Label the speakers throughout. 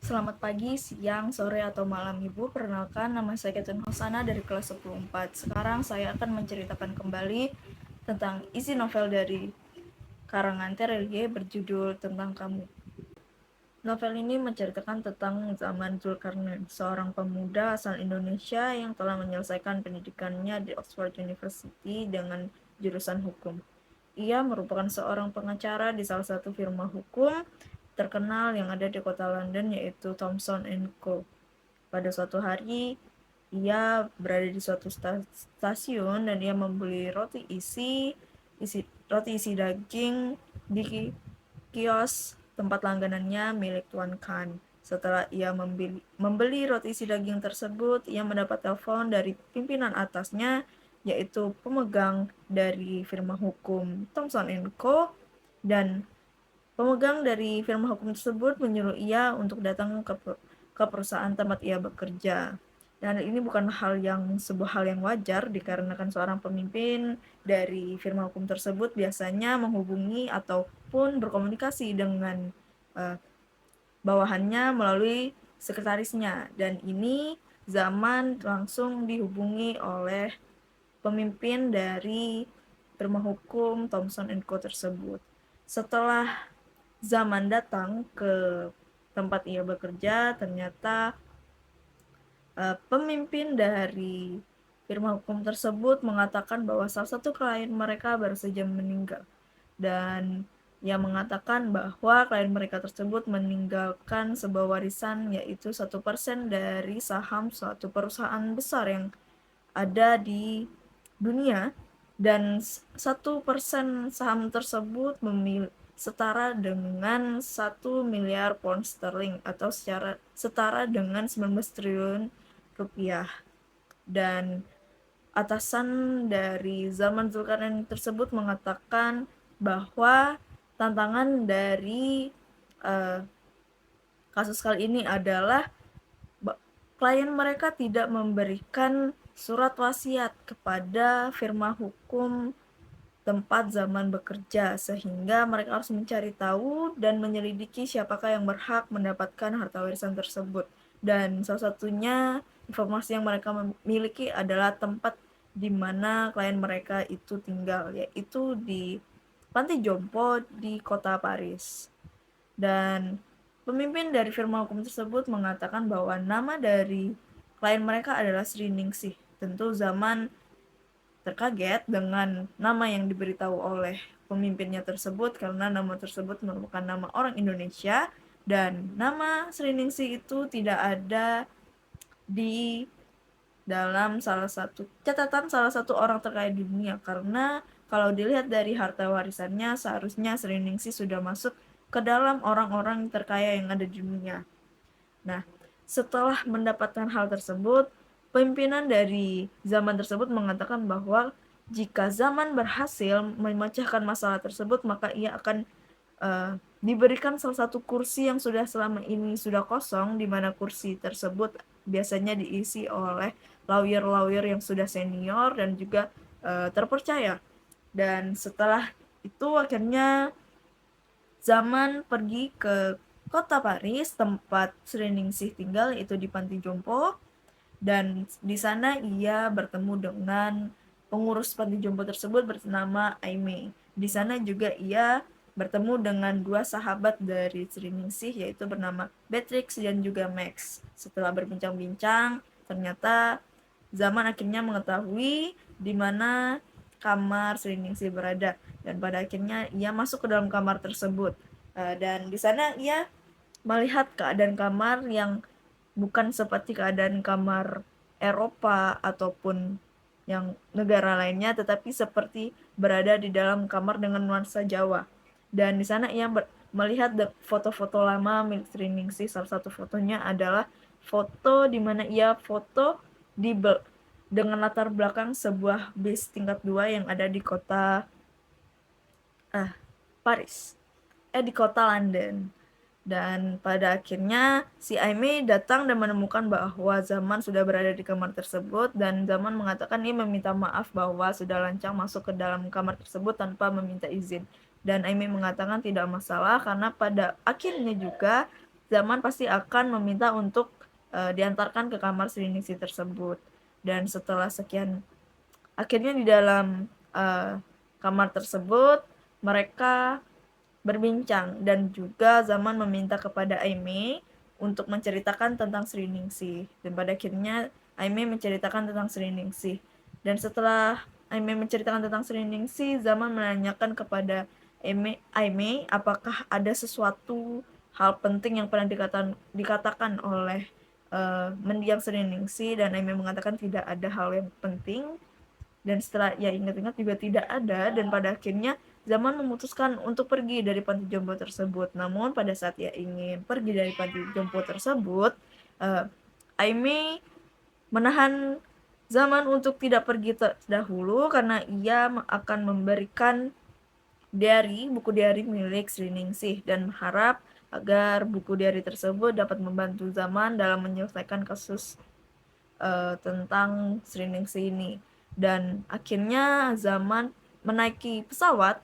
Speaker 1: Selamat pagi, siang, sore, atau malam Ibu. Perkenalkan, nama saya Ketun Hosana dari kelas 104. Sekarang saya akan menceritakan kembali tentang isi novel dari karangan Terelie berjudul Tentang Kamu. Novel ini menceritakan tentang zaman Zulkarnain, seorang pemuda asal Indonesia yang telah menyelesaikan pendidikannya di Oxford University dengan jurusan hukum. Ia merupakan seorang pengacara di salah satu firma hukum terkenal yang ada di kota London, yaitu Thomson & Co. Pada suatu hari, ia berada di suatu stasiun dan ia membeli roti isi daging di kios tempat langganannya milik Tuan Khan. Setelah ia membeli roti isi daging tersebut, ia mendapat telepon dari pimpinan atasnya, yaitu pemegang dari firma hukum Thomson & Co. Dan pemegang dari firma hukum tersebut menyuruh ia untuk datang ke perusahaan tempat ia bekerja. Dan ini bukan sebuah hal yang wajar, dikarenakan seorang pemimpin dari firma hukum tersebut biasanya menghubungi ataupun berkomunikasi dengan uh, bawahannya melalui sekretarisnya. Dan ini Zaman langsung dihubungi oleh pemimpin dari firma hukum Thomson & Co tersebut. Setelah Zaman datang ke tempat ia bekerja, ternyata pemimpin dari firma hukum tersebut mengatakan bahwa salah satu klien mereka baru saja meninggal, dan ia mengatakan bahwa klien mereka tersebut meninggalkan sebuah warisan, yaitu 1% dari saham suatu perusahaan besar yang ada di dunia, dan 1% saham tersebut setara dengan 1 miliar pound sterling, atau setara dengan 19 triliun rupiah. Dan atasan dari Zaman Zulkarnain tersebut mengatakan bahwa tantangan dari uh, kasus kali ini adalah klien mereka tidak memberikan surat wasiat kepada firma hukum tempat Zaman bekerja, sehingga mereka harus mencari tahu dan menyelidiki siapakah yang berhak mendapatkan harta warisan tersebut. Dan salah satunya informasi yang mereka miliki adalah tempat di mana klien mereka itu tinggal, yaitu di panti jompo di kota Paris. Dan pemimpin dari firma hukum tersebut mengatakan bahwa nama dari klien mereka adalah Sri Ningsih. Tentu Zaman terkaget dengan nama yang diberitahu oleh pemimpinnya tersebut, karena nama tersebut merupakan nama orang Indonesia dan nama Sri Ningsih itu tidak ada di dalam catatan salah satu orang terkaya di dunia, karena kalau dilihat dari harta warisannya seharusnya Sri Ningsih sudah masuk ke dalam orang-orang terkaya yang ada di dunia. Nah, setelah mendapatkan hal tersebut, pimpinan dari Zaman tersebut mengatakan bahwa jika Zaman berhasil memecahkan masalah tersebut, maka ia akan diberikan salah satu kursi yang selama ini sudah kosong, di mana kursi tersebut biasanya diisi oleh lawyer-lawyer yang sudah senior dan juga terpercaya. Dan setelah itu akhirnya Zaman pergi ke kota Paris, tempat Sri Ningsih tinggal, yaitu di Panti Jompo, dan di sana ia bertemu dengan pengurus Panti Jompo tersebut bernama Aimee. Di sana juga ia bertemu dengan dua sahabat dari Sri Ningsih, yaitu bernama Beatrix dan juga Max. Setelah berbincang-bincang, ternyata Zaman akhirnya mengetahui di mana kamar Sri Ningsih berada, dan pada akhirnya ia masuk ke dalam kamar tersebut. Dan di sana ia melihat keadaan kamar yang bukan seperti keadaan kamar Eropa ataupun yang negara lainnya, tetapi seperti berada di dalam kamar dengan nuansa Jawa. Dan di sana ia melihat foto-foto lama milik Sri Ningsih. Salah satu fotonya adalah foto di mana ia foto di dengan latar belakang sebuah bis tingkat 2 yang ada di kota Paris, di kota London. Dan pada akhirnya si Aimee datang dan menemukan bahwa Zaman sudah berada di kamar tersebut, dan Zaman mengatakan ia meminta maaf bahwa sudah lancang masuk ke dalam kamar tersebut tanpa meminta izin. Dan Aimee mengatakan tidak masalah, karena pada akhirnya juga Zaman pasti akan meminta untuk diantarkan ke kamar Sriningsih tersebut. Dan setelah sekian, akhirnya di dalam kamar tersebut mereka berbincang, dan juga Zaman meminta kepada Aimee untuk menceritakan tentang Sriningsih, dan pada akhirnya Aimee menceritakan tentang Sriningsih. Dan setelah Aimee menceritakan tentang Sriningsih, Zaman menanyakan kepada Aimee apakah ada sesuatu hal penting yang pernah dikatakan oleh mendiang Sriningsih, dan Aimee mengatakan tidak ada hal yang penting. Dan setelah ia ingat-ingat juga tidak ada, dan pada akhirnya Zaman memutuskan untuk pergi dari panti jompo tersebut. Namun pada saat ia ingin pergi dari panti jompo tersebut, Aimee menahan Zaman untuk tidak pergi terdahulu karena ia akan memberikan buku diary milik Sriningsih, dan berharap agar buku diary tersebut dapat membantu Zaman dalam menyelesaikan kasus tentang Sriningsih ini. Dan akhirnya Zaman menaiki pesawat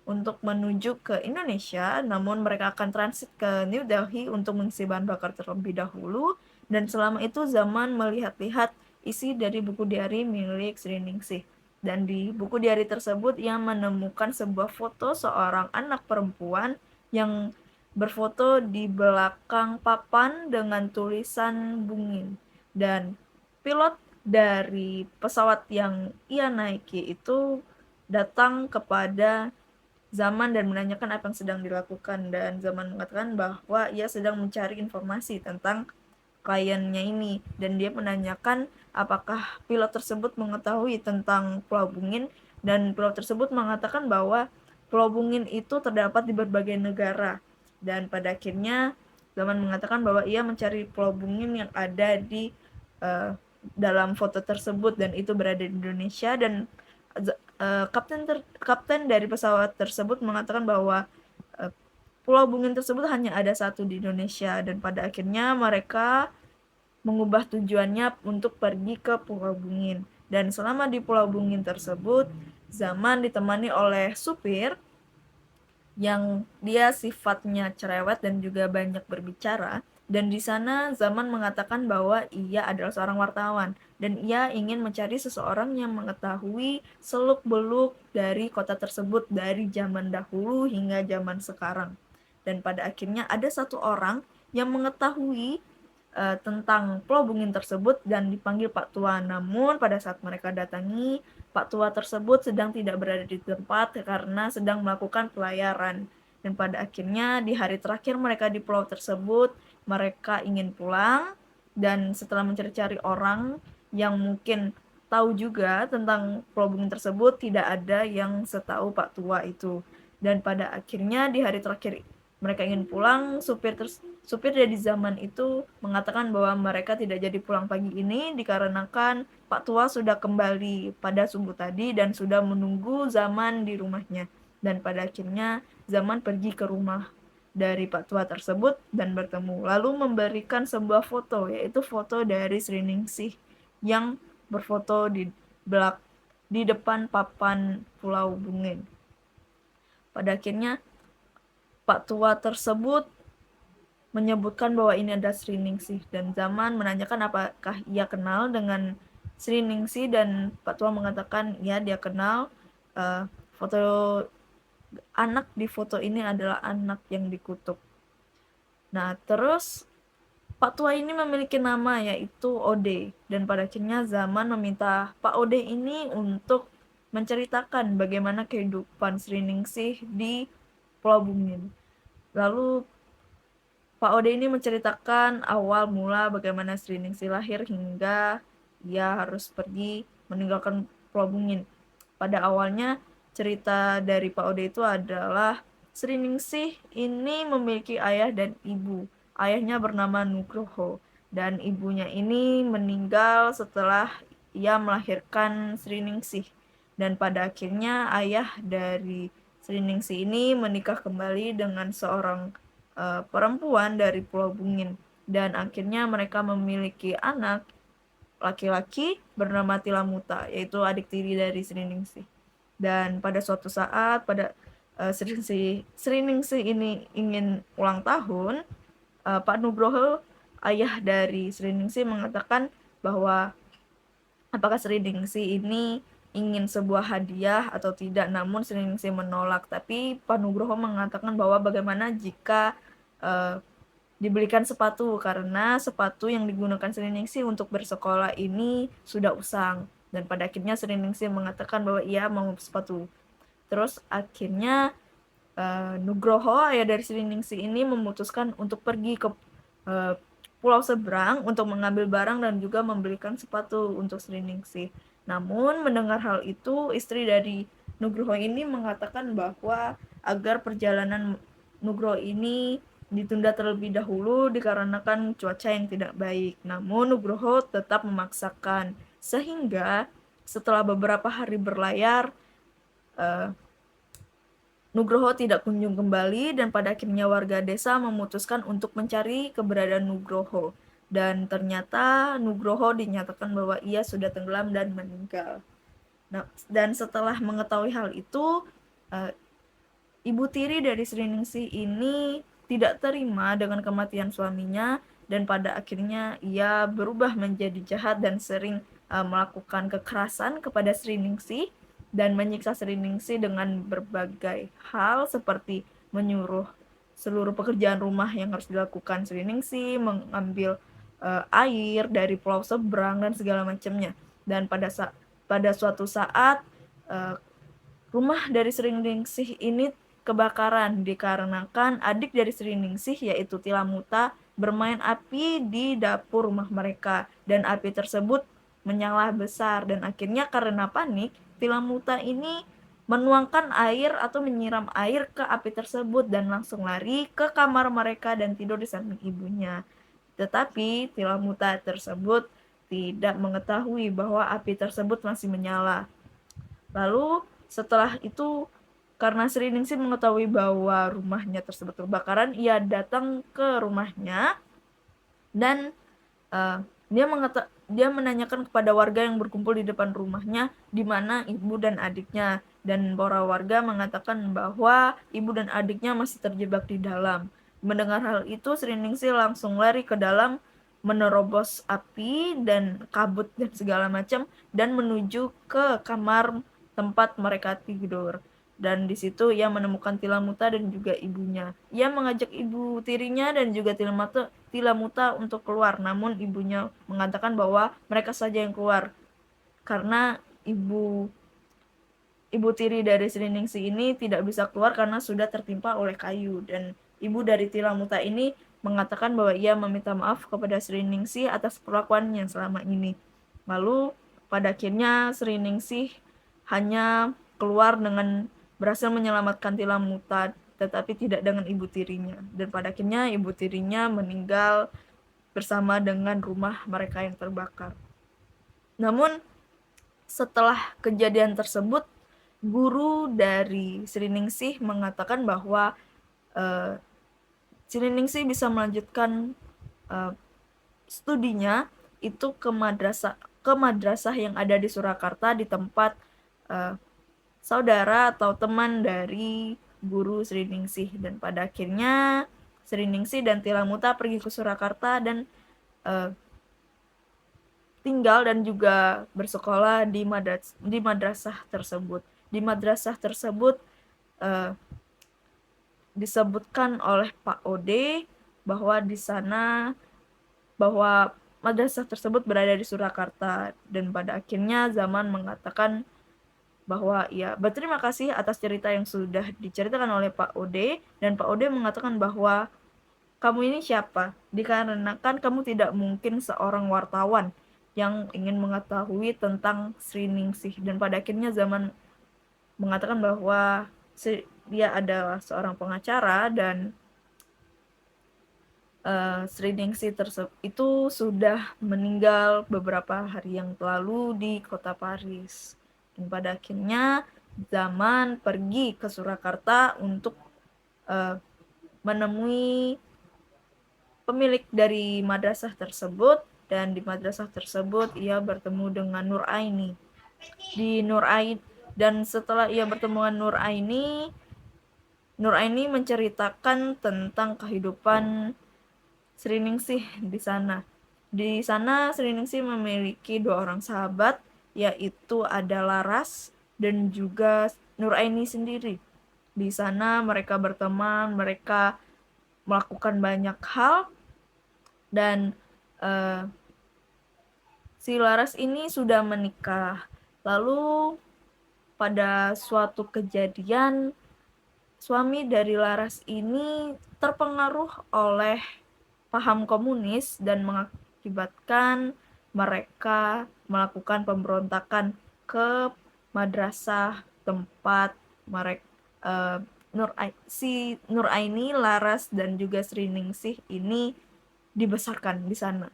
Speaker 1: untuk menuju ke Indonesia, namun mereka akan transit ke New Delhi untuk mengisi bahan bakar terlebih dahulu, dan selama itu Zaman melihat-lihat isi dari buku diary milik Sriningsih. Dan di buku diary tersebut ia menemukan sebuah foto seorang anak perempuan yang berfoto di belakang papan dengan tulisan Bungin. Dan pilot dari pesawat yang ia naiki itu datang kepada Zaman dan menanyakan apa yang sedang dilakukan, dan Zaman mengatakan bahwa ia sedang mencari informasi tentang kliennya ini, dan dia menanyakan apakah pilot tersebut mengetahui tentang Pulau Bungin, dan pilot tersebut mengatakan bahwa Pulau Bungin itu terdapat di berbagai negara, dan pada akhirnya Zaman mengatakan bahwa ia mencari Pulau Bungin yang ada di dalam foto tersebut, dan itu berada di Indonesia. Dan kapten dari pesawat tersebut mengatakan bahwa Pulau Bungin tersebut hanya ada satu di Indonesia, dan pada akhirnya mereka mengubah tujuannya untuk pergi ke Pulau Bungin. Dan selama di Pulau Bungin tersebut, Zaman ditemani oleh supir yang dia sifatnya cerewet dan juga banyak berbicara. Dan di sana Zaman mengatakan bahwa ia adalah seorang wartawan, dan ia ingin mencari seseorang yang mengetahui seluk-beluk dari kota tersebut dari zaman dahulu hingga zaman sekarang. Dan pada akhirnya ada satu orang yang mengetahui tentang Pulau Bungin tersebut dan dipanggil Pak Tua. Namun pada saat mereka datangi, Pak Tua tersebut sedang tidak berada di tempat karena sedang melakukan pelayaran. Dan pada akhirnya di hari terakhir mereka di pulau tersebut, mereka ingin pulang, dan setelah mencari-cari orang yang mungkin tahu juga tentang Pulau Bungin tersebut, tidak ada yang setahu Pak Tua itu. Dan pada akhirnya di hari terakhir mereka ingin pulang, supir dari Zaman itu mengatakan bahwa mereka tidak jadi pulang pagi ini dikarenakan Pak Tua sudah kembali pada subuh tadi dan sudah menunggu Zaman di rumahnya. Dan pada akhirnya Zaman pergi ke rumah dari Pak Tua tersebut dan bertemu, lalu memberikan sebuah foto, yaitu foto dari Sriningsih yang berfoto di depan papan Pulau Bungin. Pada akhirnya Pak Tua tersebut menyebutkan bahwa ini adalah Sriningsih, dan Zaman menanyakan apakah ia kenal dengan Sriningsih, dan Pak Tua mengatakan ya dia kenal. Foto anak di foto ini adalah anak yang dikutuk. Nah, terus Pak Tua ini memiliki nama yaitu Ode, dan pada akhirnya Zaman meminta Pak Ode ini untuk menceritakan bagaimana kehidupan Sriningsih di Pulau Bungin. Lalu Pak Ode ini menceritakan awal mula bagaimana Sriningsih lahir hingga ia harus pergi meninggalkan Pulau Bungin. Pada awalnya cerita dari Pak Ode itu adalah Sriningsih ini memiliki ayah dan ibu. Ayahnya bernama Nugroho, dan ibunya ini meninggal setelah ia melahirkan Sriningsih. Dan pada akhirnya ayah dari Sriningsih ini menikah kembali dengan seorang perempuan dari Pulau Bungin, dan akhirnya mereka memiliki anak laki-laki bernama Tilamuta, yaitu adik tiri dari Sriningsih. Dan pada suatu saat Sriningsih ini ingin ulang tahun, Pak Nugroho, ayah dari Sri Ningsih, mengatakan bahwa apakah Sri Ningsih ini ingin sebuah hadiah atau tidak, namun Sri Ningsih menolak. Tapi Pak Nugroho mengatakan bahwa bagaimana jika dibelikan sepatu, karena sepatu yang digunakan Sri Ningsih untuk bersekolah ini sudah usang, dan pada akhirnya Sri Ningsih mengatakan bahwa ia mau sepatu. Terus akhirnya Nugroho, ayah dari Sri Ningsih ini, memutuskan untuk pergi ke pulau seberang untuk mengambil barang dan juga membelikan sepatu untuk Sri Ningsih. Namun mendengar hal itu, istri dari Nugroho ini mengatakan bahwa agar perjalanan Nugroho ini ditunda terlebih dahulu dikarenakan cuaca yang tidak baik. Namun Nugroho tetap memaksakan, sehingga setelah beberapa hari berlayar, Nugroho tidak kunjung kembali, dan pada akhirnya warga desa memutuskan untuk mencari keberadaan Nugroho. Dan ternyata Nugroho dinyatakan bahwa ia sudah tenggelam dan meninggal. Nah, dan setelah mengetahui hal itu, ibu tiri dari Sri Ningsih ini tidak terima dengan kematian suaminya, dan pada akhirnya ia berubah menjadi jahat dan sering melakukan kekerasan kepada Sri Ningsih dan menyiksa Sri Ningsih dengan berbagai hal, seperti menyuruh seluruh pekerjaan rumah yang harus dilakukan Sri Ningsih, mengambil air dari pulau seberang dan segala macamnya. Dan pada suatu saat rumah dari Sri Ningsih ini kebakaran dikarenakan adik dari Sri Ningsih, yaitu Tilamuta, bermain api di dapur rumah mereka, dan api tersebut menyala besar, dan akhirnya karena panik, Tilamuta ini menuangkan air atau menyiram air ke api tersebut dan langsung lari ke kamar mereka dan tidur di samping ibunya. Tetapi Tilamuta tersebut tidak mengetahui bahwa api tersebut masih menyala. Lalu setelah itu, karena Sri Ningsih mengetahui bahwa rumahnya tersebut kebakaran, ia datang ke rumahnya dan dia menanyakan kepada warga yang berkumpul di depan rumahnya di mana ibu dan adiknya, dan para warga mengatakan bahwa ibu dan adiknya masih terjebak di dalam. Mendengar hal itu, Sri Ningsih langsung lari ke dalam, menerobos api dan kabut dan segala macam, dan menuju ke kamar tempat mereka tidur. Dan di situ ia menemukan Tilamuta dan juga ibunya. Ia mengajak ibu tirinya dan juga Tilamuta untuk keluar, namun ibunya mengatakan bahwa mereka saja yang keluar karena ibu tiri dari Sri Ningsih ini tidak bisa keluar karena sudah tertimpa oleh kayu. Dan ibu dari Tilamuta ini mengatakan bahwa ia meminta maaf kepada Sri Ningsih atas perlakuannya selama ini. Lalu pada akhirnya Sri Ningsih hanya keluar dengan berhasil menyelamatkan Tilamuta, tetapi tidak dengan ibu tirinya. Dan pada akhirnya ibu tirinya meninggal bersama dengan rumah mereka yang terbakar. Namun setelah kejadian tersebut, guru dari Sri Ningsih mengatakan bahwa Sri Ningsih bisa melanjutkan studinya itu ke madrasah yang ada di Surakarta, di tempat saudara atau teman dari guru Sri Ningsih. Dan pada akhirnya Sri Ningsih dan Tilamuta pergi ke Surakarta dan tinggal dan juga bersekolah di madrasah tersebut. Di madrasah tersebut disebutkan oleh Pak Ode bahwa di sana bahwa madrasah tersebut berada di Surakarta, dan pada akhirnya Zaman mengatakan bahwa ia berterima kasih atas cerita yang sudah diceritakan oleh Pak Ode, dan Pak Ode mengatakan bahwa kamu ini siapa? Dikarenakan kamu tidak mungkin seorang wartawan yang ingin mengetahui tentang Sri Ningsih. Dan pada akhirnya Zaman mengatakan bahwa dia adalah seorang pengacara, dan Sri Ningsih itu sudah meninggal beberapa hari yang lalu di kota Paris. Dan pada akhirnya Zaman pergi ke Surakarta untuk menemui pemilik dari madrasah tersebut, dan di madrasah tersebut ia bertemu dengan Nuraini. Dan setelah ia bertemu dengan Nuraini menceritakan tentang kehidupan Sri Ningsih di sana. Di sana Sri Ningsih memiliki 2 orang sahabat, yaitu ada Laras dan juga Nuraini sendiri. Di sana mereka berteman, mereka melakukan banyak hal, dan si Laras ini sudah menikah. Lalu pada suatu kejadian, suami dari Laras ini terpengaruh oleh paham komunis dan mengakibatkan mereka melakukan pemberontakan ke madrasah tempat mereka si Nuraini, Laras, dan juga Sri Ningsih ini dibesarkan di sana.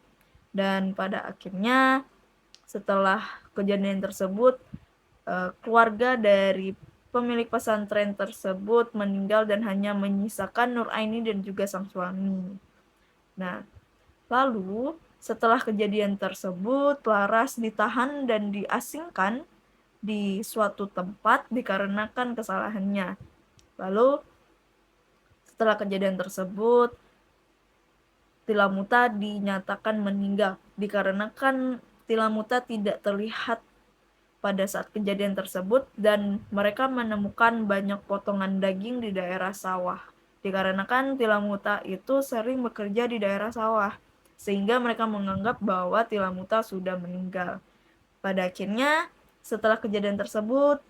Speaker 1: Dan pada akhirnya setelah kejadian tersebut, keluarga dari pemilik pesantren tersebut meninggal dan hanya menyisakan Nuraini dan juga sang suami. Nah, lalu setelah kejadian tersebut, Laras ditahan dan diasingkan di suatu tempat dikarenakan kesalahannya. Lalu setelah kejadian tersebut, Tilamuta dinyatakan meninggal dikarenakan Tilamuta tidak terlihat pada saat kejadian tersebut, dan mereka menemukan banyak potongan daging di daerah sawah. Dikarenakan Tilamuta itu sering bekerja di daerah sawah, sehingga mereka menganggap bahwa Tilamuta sudah meninggal. Pada akhirnya, setelah kejadian tersebut,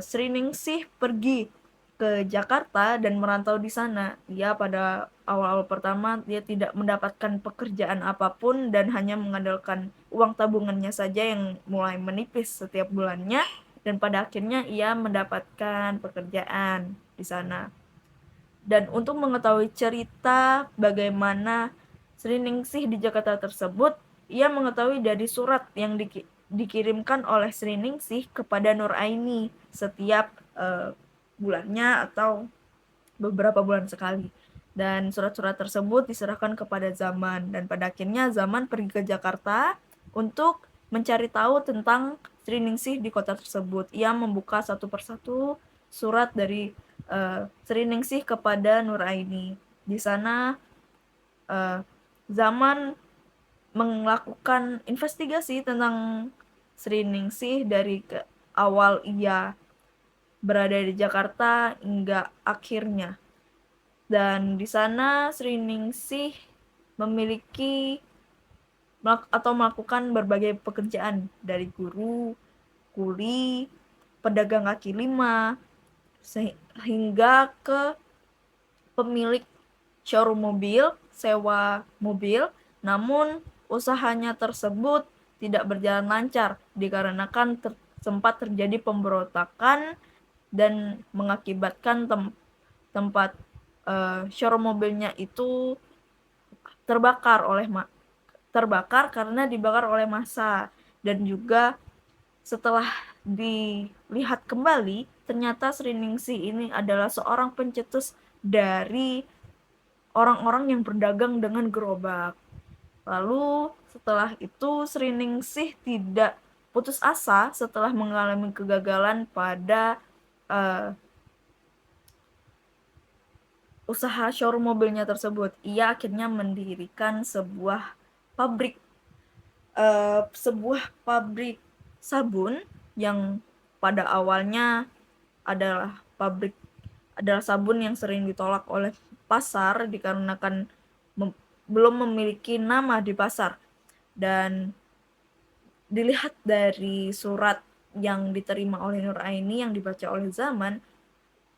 Speaker 1: Sri Ningsih pergi ke Jakarta dan merantau di sana. Ia pada awal-awal pertama dia tidak mendapatkan pekerjaan apapun dan hanya mengandalkan uang tabungannya saja yang mulai menipis setiap bulannya, dan pada akhirnya ia mendapatkan pekerjaan di sana. Dan untuk mengetahui cerita bagaimana Sri Ningsih di Jakarta tersebut, ia mengetahui dari surat yang dikirimkan oleh Sri Ningsih kepada Nuraini setiap bulannya atau beberapa bulan sekali. Dan surat-surat tersebut diserahkan kepada Zaman, dan pada akhirnya Zaman pergi ke Jakarta untuk mencari tahu tentang Sri Ningsih di kota tersebut. Ia membuka satu persatu surat dari Sri Ningsih kepada Nuraini. Di sana Zaman melakukan investigasi tentang Sri Ningsih dari awal ia berada di Jakarta hingga akhirnya. Dan di sana Sri Ningsih memiliki atau melakukan berbagai pekerjaan, dari guru, kuli, pedagang kaki lima, hingga ke pemilik showroom mobil, sewa mobil. Namun usahanya tersebut tidak berjalan lancar dikarenakan sempat terjadi pemberontakan dan mengakibatkan tempat showroom mobilnya itu terbakar karena dibakar oleh massa. Dan juga setelah dilihat kembali, ternyata Sri Ningsih ini adalah seorang pencetus dari orang-orang yang berdagang dengan gerobak. Lalu setelah itu Sri Ningsih tidak putus asa setelah mengalami kegagalan pada usaha showroom mobilnya tersebut. Ia akhirnya mendirikan sebuah pabrik sabun yang pada awalnya adalah sabun yang sering ditolak oleh pasar dikarenakan belum memiliki nama di pasar. Dan dilihat dari surat yang diterima oleh Nuraini yang dibaca oleh Zaman,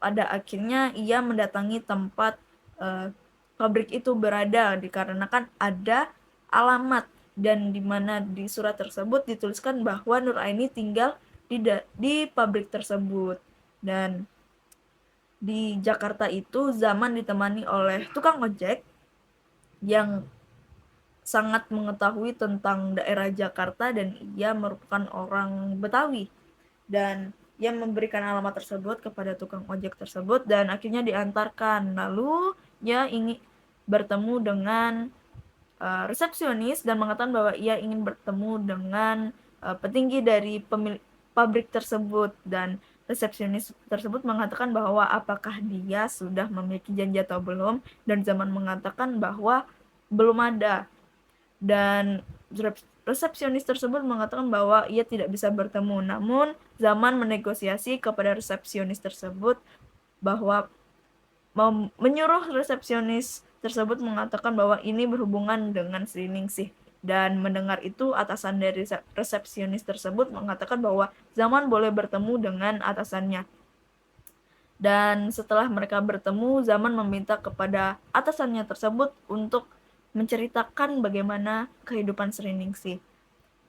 Speaker 1: pada akhirnya ia mendatangi tempat pabrik itu berada dikarenakan ada alamat, dan di mana di surat tersebut dituliskan bahwa Nuraini tinggal di pabrik tersebut. Dan di Jakarta itu Zaman ditemani oleh tukang ojek yang sangat mengetahui tentang daerah Jakarta, dan ia merupakan orang Betawi. Dan ia memberikan alamat tersebut kepada tukang ojek tersebut dan akhirnya diantarkan. Lalu ia ingin bertemu dengan resepsionis dan mengatakan bahwa ia ingin bertemu dengan petinggi dari pemilik pabrik tersebut. Dan resepsionis tersebut mengatakan bahwa apakah dia sudah memiliki janji atau belum, dan Zaman mengatakan bahwa belum ada. Dan resepsionis tersebut mengatakan bahwa ia tidak bisa bertemu. Namun Zaman menegosiasi kepada resepsionis tersebut bahwa menyuruh resepsionis tersebut mengatakan bahwa ini berhubungan dengan Sri Ningsih. Dan mendengar itu, atasan dari resepsionis tersebut mengatakan bahwa Zaman boleh bertemu dengan atasannya. Dan setelah mereka bertemu, Zaman meminta kepada atasannya tersebut untuk menceritakan bagaimana kehidupan Sri Ningsih.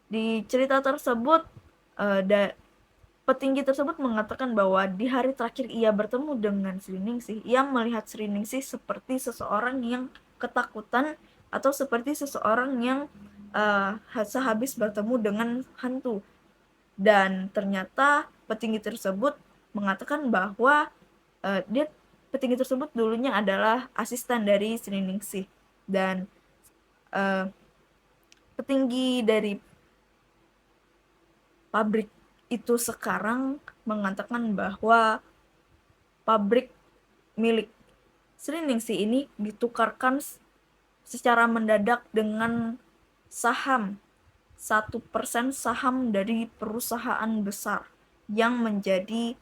Speaker 1: Di cerita tersebut, petinggi tersebut mengatakan bahwa di hari terakhir ia bertemu dengan Sri Ningsih, ia melihat Sri Ningsih seperti seseorang yang ketakutan atau seperti seseorang yang sehabis bertemu dengan hantu. Dan ternyata petinggi tersebut mengatakan bahwa petinggi tersebut dulunya adalah asisten dari Sri Ningsih. Dan petinggi dari pabrik itu sekarang mengatakan bahwa pabrik milik Sri Ningsih ini ditukarkan secara mendadak dengan saham 1% saham dari perusahaan besar yang menjadi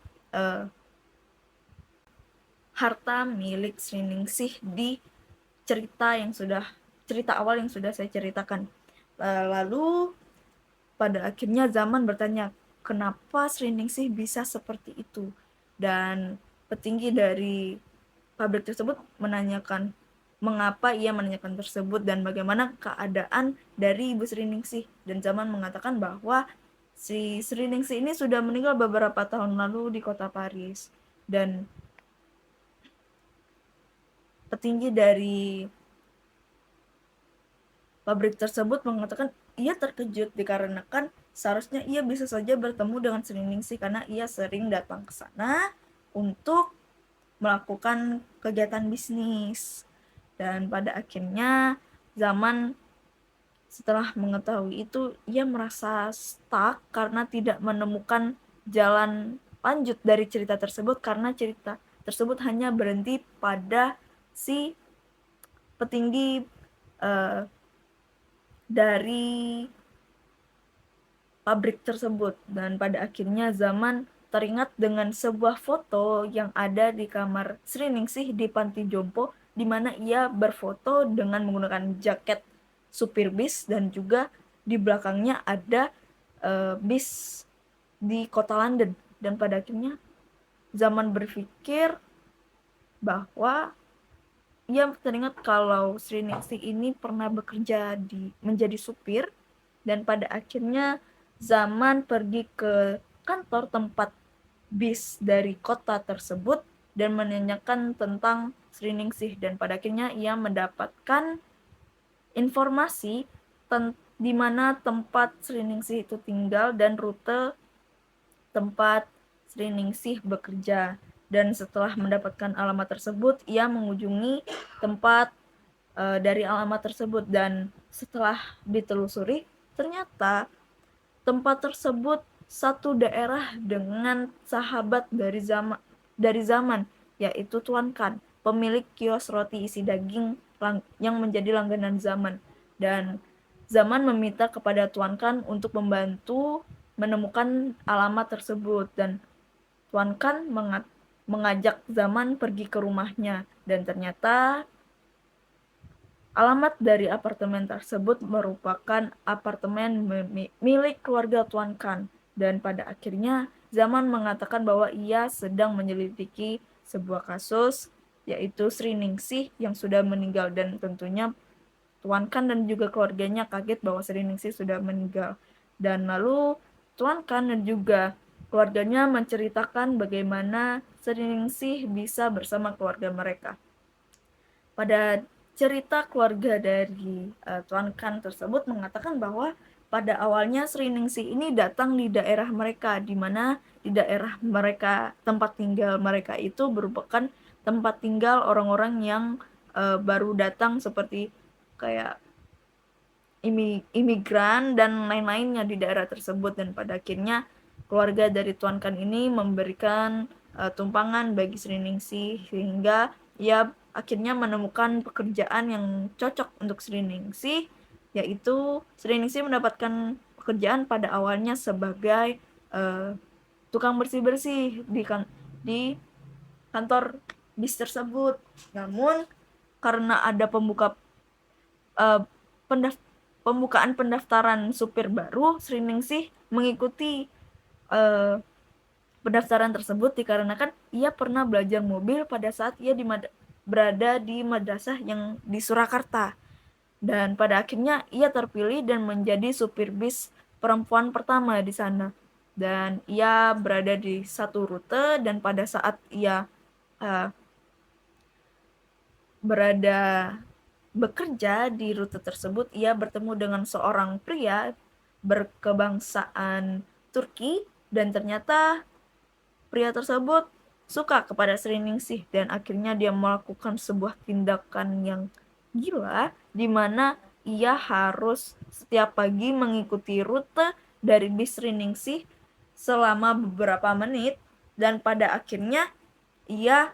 Speaker 1: harta milik Sri Ningsih di cerita awal yang sudah saya ceritakan. Lalu pada akhirnya Zaman bertanya, kenapa Sri Ningsih bisa seperti itu? Dan petinggi dari pabrik tersebut menanyakan mengapa ia menanyakan tersebut dan bagaimana keadaan dari Ibu Sri Ningsih. Dan Zaman mengatakan bahwa si Sri Ningsih ini sudah meninggal beberapa tahun lalu di kota Paris. Dan petinggi dari pabrik tersebut mengatakan ia terkejut dikarenakan seharusnya ia bisa saja bertemu dengan Sri Ningsih karena ia sering datang ke sana untuk melakukan kegiatan bisnis. Dan pada akhirnya Zaman setelah mengetahui itu, ia merasa stuck karena tidak menemukan jalan lanjut dari cerita tersebut, karena cerita tersebut hanya berhenti pada si petinggi dari pabrik tersebut. Dan pada akhirnya Zaman teringat dengan sebuah foto yang ada di kamar Sri Ningsih di Panti Jompo, di mana ia berfoto dengan menggunakan jaket supir bis dan juga di belakangnya ada bis di kota London. Dan pada akhirnya Zaman berpikir bahwa ia teringat kalau Sri Ningsih ini pernah bekerja menjadi supir. Dan pada akhirnya Zaman pergi ke kantor tempat bis dari kota tersebut dan menanyakan tentang Sri Ningsih. Dan pada akhirnya ia mendapatkan informasi di mana tempat Sri Ningsih itu tinggal dan rute tempat Sri Ningsih bekerja. Dan setelah mendapatkan alamat tersebut, ia mengunjungi tempat dari alamat tersebut. Dan setelah ditelusuri, ternyata tempat tersebut satu daerah dengan sahabat dari Zaman, yaitu Tuan Kan, pemilik kios roti isi daging yang menjadi langganan Zaman. Dan Zaman meminta kepada Tuan Kan untuk membantu menemukan alamat tersebut. Dan Tuan Kan mengajak Zaman pergi ke rumahnya. Dan ternyata alamat dari apartemen tersebut merupakan apartemen milik keluarga Tuan Kan. Dan pada akhirnya Zaman mengatakan bahwa ia sedang menyelidiki sebuah kasus, yaitu Sri Ningsih yang sudah meninggal. Dan tentunya Tuan Kan dan juga keluarganya kaget bahwa Sri Ningsih sudah meninggal. Dan lalu Tuan Kan dan juga keluarganya menceritakan bagaimana Sri Ningsih bisa bersama keluarga mereka. Pada cerita keluarga dari Tuan Kan tersebut mengatakan bahwa pada awalnya Sri Ningsih ini datang di daerah mereka, di mana di daerah mereka tempat tinggal mereka itu merupakan tempat tinggal orang-orang yang baru datang seperti kayak imigran dan lain-lainnya di daerah tersebut. Dan pada akhirnya keluarga dari Tuan Kan ini memberikan tumpangan bagi Sri Ningsih sehingga ia akhirnya menemukan pekerjaan yang cocok untuk Sri Ningsih, yaitu Sri Ningsih mendapatkan pekerjaan pada awalnya sebagai tukang bersih-bersih di kantor bis tersebut. Namun karena ada uh, pembukaan pendaftaran supir baru, Sri Ningsih mengikuti uh, pendaftaran tersebut dikarenakan ia pernah belajar mobil pada saat ia berada di madrasah yang di Surakarta. Dan pada akhirnya ia terpilih dan menjadi supir bis perempuan pertama di sana. Dan ia berada di satu rute, dan pada saat ia uh, berada bekerja di rute tersebut, ia bertemu dengan seorang pria berkebangsaan Turki, dan ternyata pria tersebut suka kepada Sri Ningsih, dan akhirnya dia melakukan sebuah tindakan yang gila di mana ia harus setiap pagi mengikuti rute dari bis Sri Ningsih selama beberapa menit, dan pada akhirnya ia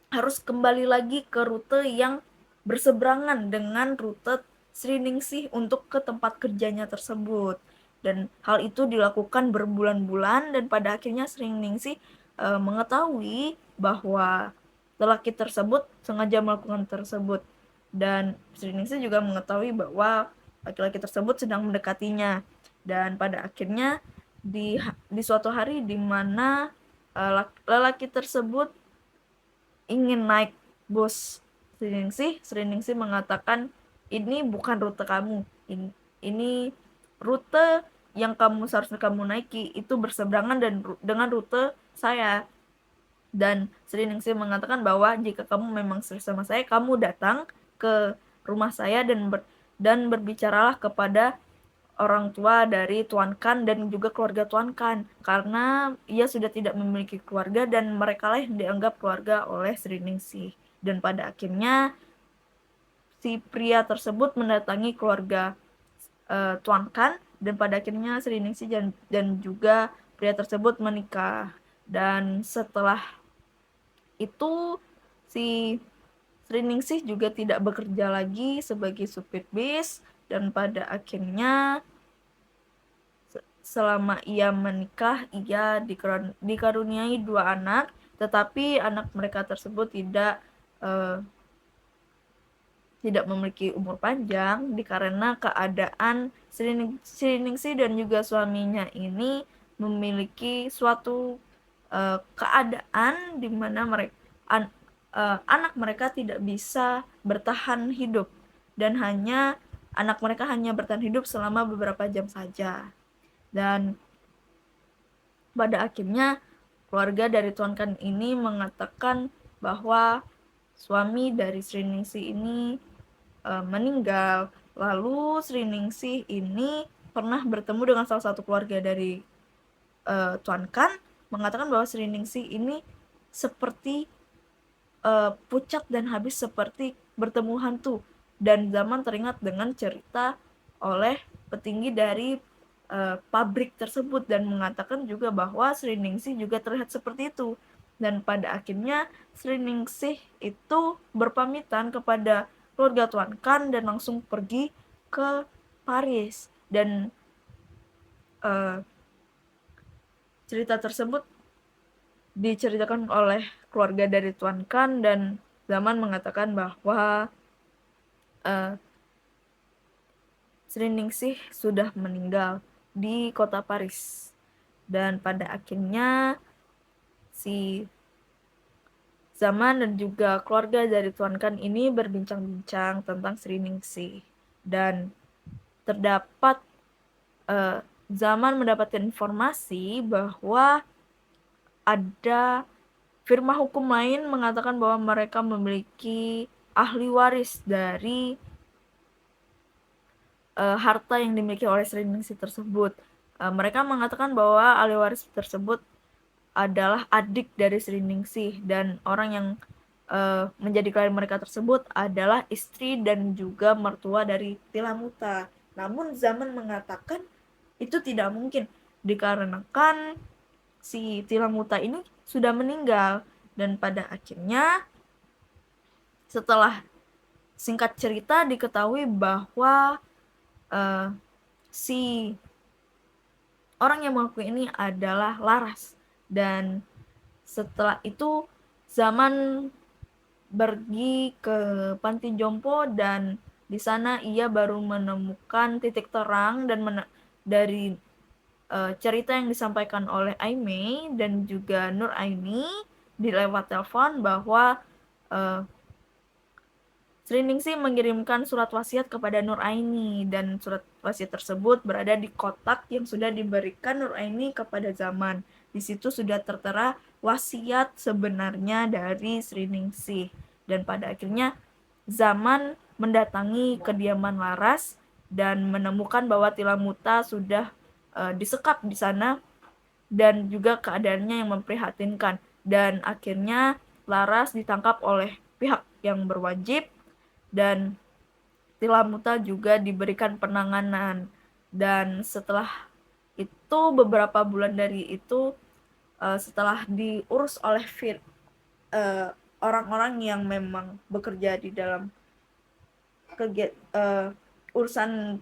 Speaker 1: harus kembali lagi ke rute yang berseberangan dengan rute Sri Ningsih untuk ke tempat kerjanya tersebut. Dan hal itu dilakukan berbulan-bulan, dan pada akhirnya Sri Ningsih mengetahui bahwa lelaki tersebut sengaja melakukan tersebut, dan Sri Ningsih juga mengetahui bahwa laki-laki tersebut sedang mendekatinya. Dan pada akhirnya di suatu hari di mana lelaki tersebut ingin naik bus Sri Ningsih mengatakan, ini bukan rute kamu, ini rute yang seharusnya kamu naiki itu berseberangan dengan rute saya. Dan Sri Ningsih mengatakan bahwa jika kamu memang serius sama saya, kamu datang ke rumah saya dan berbicaralah kepada orang tua dari Tuan Kan dan juga keluarga Tuan Kan, karena ia sudah tidak memiliki keluarga dan mereka lah yang dianggap keluarga oleh Sri Ningsih. Dan pada akhirnya si pria tersebut mendatangi keluarga Tuan Kan, dan pada akhirnya Sri Ningsih dan juga pria tersebut menikah. Dan setelah itu si Sri Ningsih juga tidak bekerja lagi sebagai supir bis, dan pada akhirnya selama ia menikah ia dikaruniai 2 anak, tetapi anak mereka tersebut tidak memiliki umur panjang dikarenakan keadaan Sri Ningsih dan juga suaminya ini memiliki suatu keadaan di mana anak mereka tidak bisa bertahan hidup, dan anak mereka hanya bertahan hidup selama beberapa jam saja. Dan pada akhirnya keluarga dari Tuan Kan ini mengatakan bahwa suami dari Sri Ningsih ini meninggal. Lalu Sri Ningsih ini pernah bertemu dengan salah satu keluarga dari Tuan Kan, mengatakan bahwa Sri Ningsih ini seperti pucat dan habis seperti bertemu hantu. Dan Zaman teringat dengan cerita oleh petinggi dari pabrik tersebut, dan mengatakan juga bahwa Sri Ningsih juga terlihat seperti itu. Dan pada akhirnya Sri Ningsih itu berpamitan kepada keluarga Tuan Kan dan langsung pergi ke Paris. Dan cerita tersebut diceritakan oleh keluarga dari Tuan Kan, dan Zaman mengatakan bahwa Sri Ningsih sudah meninggal di kota Paris. Dan pada akhirnya si Zaman dan juga keluarga dari Tuan Kan ini berbincang-bincang tentang Sri Ningsih, dan terdapat Zaman mendapatkan informasi bahwa ada firma hukum lain mengatakan bahwa mereka memiliki ahli waris dari harta yang dimiliki oleh Sri Ningsih tersebut. Mereka mengatakan bahwa ahli waris tersebut adalah adik dari Sri Ningsih, dan orang yang menjadi klien mereka tersebut adalah istri dan juga mertua dari Tilamuta. Namun Zaman mengatakan itu tidak mungkin dikarenakan si Tilamuta ini sudah meninggal. Dan pada akhirnya Setelah singkat cerita diketahui bahwa si orang yang mengakui ini adalah Laras, dan setelah itu Zaman pergi ke panti jompo, dan di sana ia baru menemukan titik terang dan dari cerita yang disampaikan oleh Aimee dan juga Nur Aini di lewat telepon bahwa Sri Ningsih mengirimkan surat wasiat kepada Nur Aini, dan surat wasiat tersebut berada di kotak yang sudah diberikan Nur Aini kepada Zaman. Di situ sudah tertera wasiat sebenarnya dari Sri Ningsih, dan pada akhirnya Zaman mendatangi kediaman Laras dan menemukan bahwa Tilamuta sudah disekap di sana, dan juga keadaannya yang memprihatinkan, dan akhirnya Laras ditangkap oleh pihak yang berwajib dan Tilamuta juga diberikan penanganan. Dan setelah itu beberapa bulan dari itu, setelah diurus oleh orang-orang yang memang bekerja di dalam urusan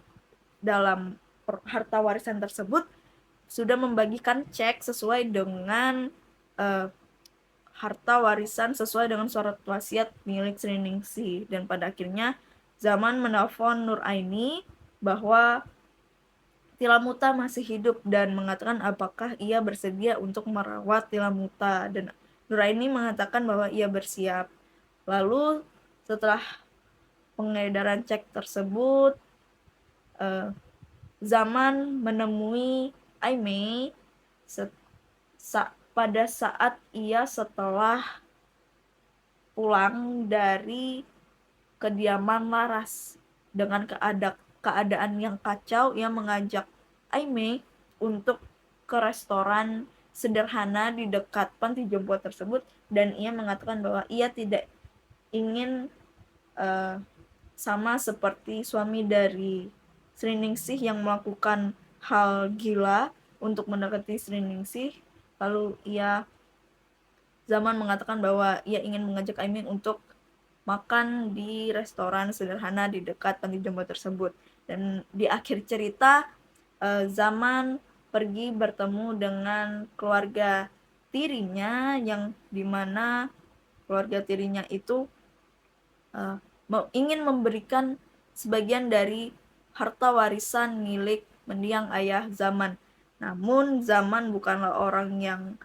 Speaker 1: dalam harta warisan tersebut, sudah membagikan cek sesuai dengan harta warisan sesuai dengan surat wasiat milik Sri Ningsih. Dan pada akhirnya Zaman menelpon Nur Aini bahwa Tilamuta masih hidup dan mengatakan apakah ia bersedia untuk merawat Tilamuta, dan Nur Aini mengatakan bahwa ia bersiap. Lalu setelah pengedaran cek tersebut, Zaman menemui Aimee pada saat ia setelah pulang dari kediaman Laras. Dengan keadaan yang kacau, ia mengajak Aimee untuk ke restoran sederhana di dekat panti jompo tersebut, dan ia mengatakan bahwa ia tidak ingin sama seperti suami dari Sri Ningsih yang melakukan hal gila untuk mendekati Sri Ningsih. Lalu Zaman mengatakan bahwa ia ingin mengajak Aimee untuk makan di restoran sederhana di dekat panti jompo tersebut. Dan di akhir cerita, Zaman pergi bertemu dengan keluarga tirinya, yang dimana keluarga tirinya itu ingin memberikan sebagian dari harta warisan milik mendiang ayah Zaman. Namun Zaman bukanlah orang yang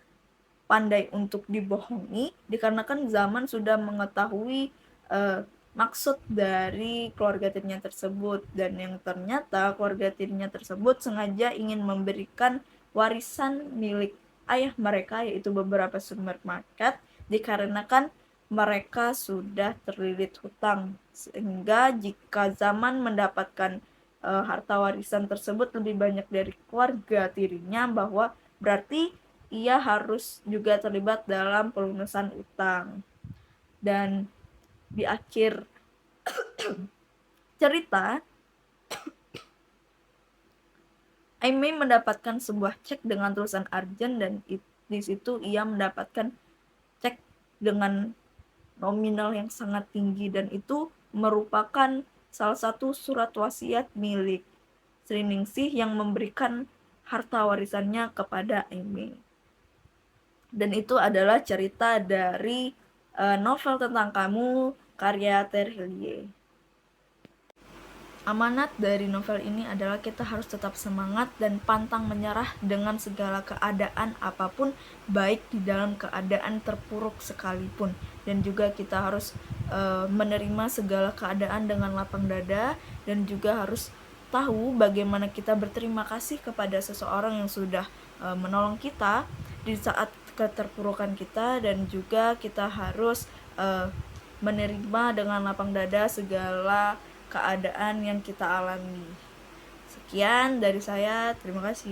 Speaker 1: pandai untuk dibohongi, dikarenakan Zaman sudah mengetahui maksud dari keluarga tirinya tersebut, dan yang ternyata keluarga tirinya tersebut sengaja ingin memberikan warisan milik ayah mereka, yaitu beberapa supermarket, dikarenakan mereka sudah terlilit hutang, sehingga jika Zaman mendapatkan harta warisan tersebut lebih banyak dari keluarga tirinya, bahwa berarti ia harus juga terlibat dalam pelunasan utang. Dan di akhir cerita, Aimee mendapatkan sebuah cek dengan tulisan Arjen, dan di situ ia mendapatkan cek dengan nominal yang sangat tinggi, dan itu merupakan salah satu surat wasiat milik Sri Ningsih yang memberikan harta warisannya kepada Aimee. Dan itu adalah cerita dari novel tentang kamu karya Terhilie. Amanat dari novel ini adalah kita harus tetap semangat dan pantang menyerah dengan segala keadaan apapun, baik di dalam keadaan terpuruk sekalipun. Dan juga kita harus menerima segala keadaan dengan lapang dada, dan juga harus tahu bagaimana kita berterima kasih kepada seseorang yang sudah menolong kita di saat keterpurukan kita, dan juga kita harus menerima dengan lapang dada segala keadaan yang kita alami. Sekian dari saya, terima kasih.